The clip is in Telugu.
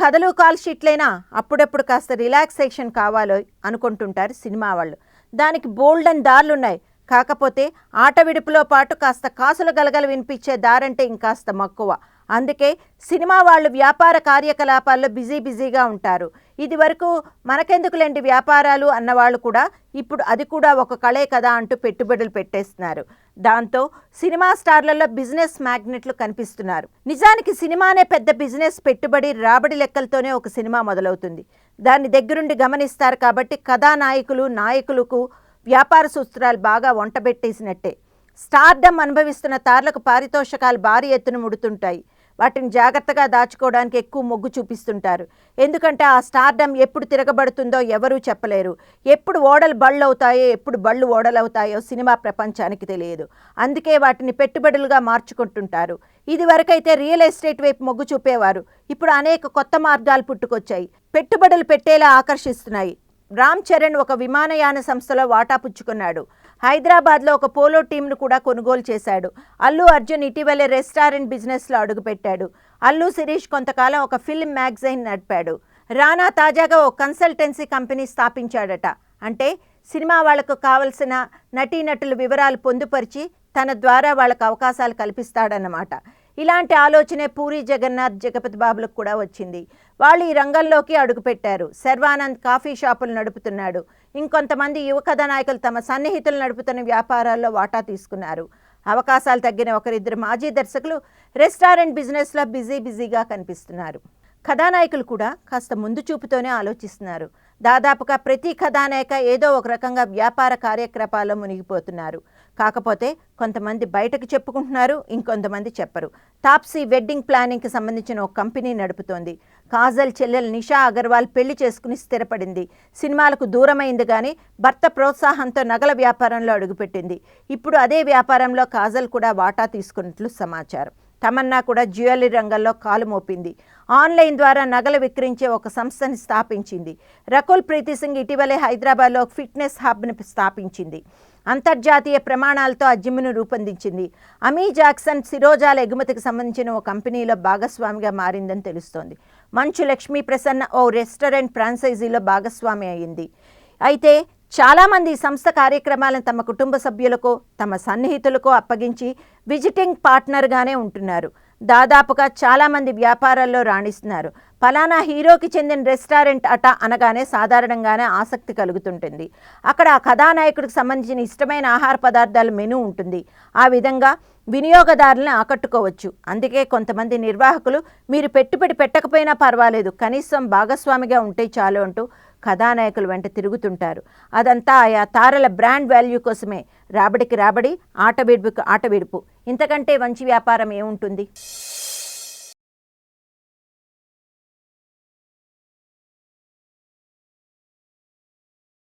కథలు కాల్ షీట్లైనా అప్పుడప్పుడు కాస్త రిలాక్సేషన్ కావాలో అనుకుంటుంటారు సినిమా వాళ్ళు. దానికి బోల్డెన్ దారులున్నాయి. కాకపోతే ఆట విడుపులో పాటు కాస్త కాసుల గలగలు వినిపించే దారంటే ఇంకాస్త మక్కువ. అందుకే సినిమా వాళ్ళు వ్యాపార కార్యకలాపాల్లో బిజీగా ఉంటారు. ఇది వరకు మనకెందుకులేండి వ్యాపారాలు అన్నవాళ్ళు కూడా ఇప్పుడు అది కూడా ఒక కళే కదా అంటూ పెట్టుబడులు పెట్టేస్తున్నారు. దాంతో సినిమా స్టార్లలో బిజినెస్ మ్యాగ్నెట్లు కనిపిస్తున్నారు. నిజానికి సినిమానే పెద్ద బిజినెస్. పెట్టుబడి రాబడి లెక్కలతోనే ఒక సినిమా మొదలవుతుంది. దాన్ని దగ్గరుండి గమనిస్తారు కాబట్టి కథానాయకులు నాయకులకు వ్యాపార సూత్రాలు బాగా వంటబెట్టేసినట్టే. స్టార్డమ్ అనుభవిస్తున్న తారలకు పారితోషకాలు భారీ ఎత్తున ముడుతుంటాయి. వాటిని జాగ్రత్తగా దాచుకోవడానికి ఎక్కువ మొగ్గు చూపిస్తుంటారు. ఎందుకంటే ఆ స్టార్డమ్ ఎప్పుడు తిరగబడుతుందో ఎవరూ చెప్పలేరు. ఎప్పుడు ఓడలు బళ్ళు అవుతాయో ఎప్పుడు బళ్ళు ఓడలవుతాయో సినిమా ప్రపంచానికి తెలియదు. అందుకే వాటిని పెట్టుబడులుగా మార్చుకుంటుంటారు. ఇదివరకైతే రియల్ ఎస్టేట్ వైపు మొగ్గు చూపేవారు. ఇప్పుడు అనేక కొత్త మార్గాలు పుట్టుకొచ్చాయి. పెట్టుబడులు పెట్టేలా ఆకర్షిస్తున్నాయి. రామ్ చరణ్ ఒక విమానయాన సంస్థలో వాటా పుచ్చుకున్నాడు. హైదరాబాద్లో ఒక పోలో టీంను కూడా కొనుగోలు చేశాడు. అల్లు అర్జున్ ఇటీవలే రెస్టారెంట్ బిజినెస్లో అడుగుపెట్టాడు. అల్లు శిరీష్ కొంతకాలం ఒక ఫిల్మ్ మ్యాగజైన్ నడిపాడు. రానా తాజాగా ఓ కన్సల్టెన్సీ కంపెనీ స్థాపించాడట. అంటే సినిమా వాళ్లకు కావలసిన నటీనటుల వివరాలు పొందుపరిచి తన ద్వారా వాళ్ళకు అవకాశాలు కల్పిస్తాడన్నమాట. ఇలాంటి ఆలోచనే పూరి జగన్నాథ్ జగపతి బాబులకు కూడా వచ్చింది. వాళ్ళు ఈ రంగంలోకి అడుగుపెట్టారు. శర్వానంద్ కాఫీ షాపులు నడుపుతున్నాడు. ఇంకొంతమంది యువ కథానాయకులు తమ సన్నిహితులు నడుపుతున్న వ్యాపారాల్లో వాటా తీసుకున్నారు. అవకాశాలు తగ్గిన ఒకరిద్దరు మాజీ దర్శకులు రెస్టారెంట్ బిజినెస్లో బిజీగా కనిపిస్తున్నారు. కథానాయకులు కూడా కాస్త ముందు చూపుతోనే ఆలోచిస్తున్నారు. దాదాపుగా ప్రతి కథానాయక ఏదో ఒక రకంగా వ్యాపార కార్యకలాపాల్లో మునిగిపోతున్నారు. కాకపోతే కొంతమంది బయటకు చెప్పుకుంటున్నారు, ఇంకొంతమంది చెప్పరు. తాప్సీ వెడ్డింగ్ ప్లానింగ్కి సంబంధించిన ఒక కంపెనీ నడుపుతోంది. కాజల్ చెల్లెలు నిషా అగర్వాల్ పెళ్లి చేసుకుని స్థిరపడింది. సినిమాలకు దూరమైంది కానీ భర్త ప్రోత్సాహంతో నగల వ్యాపారంలో అడుగుపెట్టింది. ఇప్పుడు అదే వ్యాపారంలో కాజల్ కూడా వాటా తీసుకున్నట్లు సమాచారం. తమన్నా కూడా జ్యువెలరీ రంగంలో కాలు మోపింది. ఆన్లైన్ ద్వారా నగలు విక్రయించే ఒక సంస్థని స్థాపించింది. రకుల్ ప్రీతి సింగ్ ఇటీవలే హైదరాబాద్లో ఫిట్నెస్ హబ్ని స్థాపించింది. అంతర్జాతీయ ప్రమాణాలతో ఆ జిమ్ను రూపొందించింది. అమీ జాక్సన్ సిరోజాల ఎగుమతికి సంబంధించిన ఓ కంపెనీలో భాగస్వామిగా మారిందని తెలుస్తోంది. మంచు లక్ష్మీ ప్రసన్న ఓ రెస్టారెంట్ ఫ్రాంచైజీలో భాగస్వామి అయింది. అయితే చాలామంది ఈ సంస్థ కార్యక్రమాలను తమ కుటుంబ సభ్యులకో తమ సన్నిహితులకో అప్పగించి విజిటింగ్ పార్ట్నర్గానే ఉంటున్నారు. దాదాపుగా చాలామంది వ్యాపారాల్లో రాణిస్తున్నారు. ఫలానా హీరోకి చెందిన రెస్టారెంట్ అట అనగానే సాధారణంగానే ఆసక్తి కలుగుతుంటుంది. అక్కడ ఆ కథానాయకుడికి సంబంధించిన ఇష్టమైన ఆహార పదార్థాల మెనూ ఉంటుంది. ఆ విధంగా వినియోగదారులను ఆకట్టుకోవచ్చు. అందుకే కొంతమంది నిర్వాహకులు మీరు పెట్టుబడి పెట్టకపోయినా పర్వాలేదు, కనీసం భాగస్వామిగా ఉంటే చాలు అంటూ కథానాయకులు వెంట తిరుగుతుంటారు. అదంతా ఆయా తారల బ్రాండ్ వాల్యూ కోసమే. రాబడికి రాబడి, ఆట విడుపుకు ఆట విడుపు. ఇంతకంటే మంచి వ్యాపారం ఏముంటుంది?